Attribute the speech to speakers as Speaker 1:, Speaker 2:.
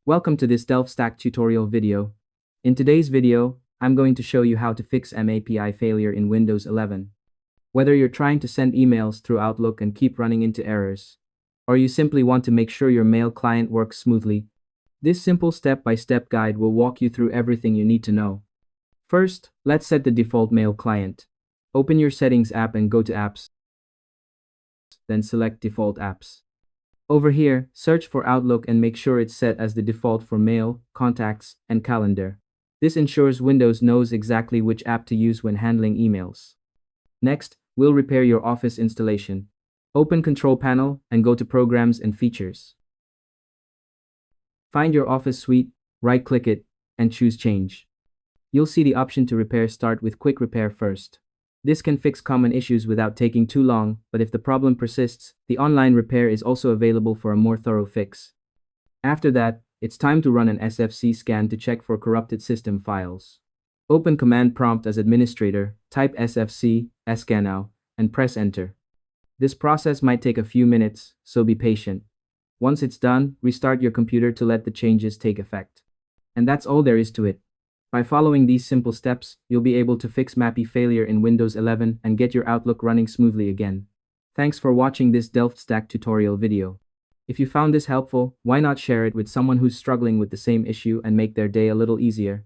Speaker 1: Welcome to this Delft tutorial video. In today's video, I'm going to show you how to fix MAPI failure in Windows 11. Whether you're trying to send emails through Outlook and keep running into errors, or you simply want to make sure your mail client works smoothly, this simple step-by-step guide will walk you through everything you need to know. First, let's set the default mail client. Open your Settings app and go to Apps, then select Default Apps. Over here, search for Outlook and make sure it's set as the default for Mail, Contacts, and Calendar. This ensures Windows knows exactly which app to use when handling emails. Next, we'll repair your Office installation. Open Control Panel and go to Programs and Features. Find your Office suite, right-click it, and choose Change. You'll see the option to repair start with Quick Repair first. This can fix common issues without taking too long, but if the problem persists, the online repair is also available for a more thorough fix. After that, it's time to run an SFC scan to check for corrupted system files. Open Command Prompt as administrator, type SFC, scannow, and press Enter. This process might take a few minutes, so be patient. Once it's done, restart your computer to let the changes take effect. And that's all there is to it. By following these simple steps, you'll be able to fix MAPI failure in Windows 11 and get your Outlook running smoothly again. Thanks for watching this Delft tutorial video. If you found this helpful, why not share it with someone who's struggling with the same issue and make their day a little easier?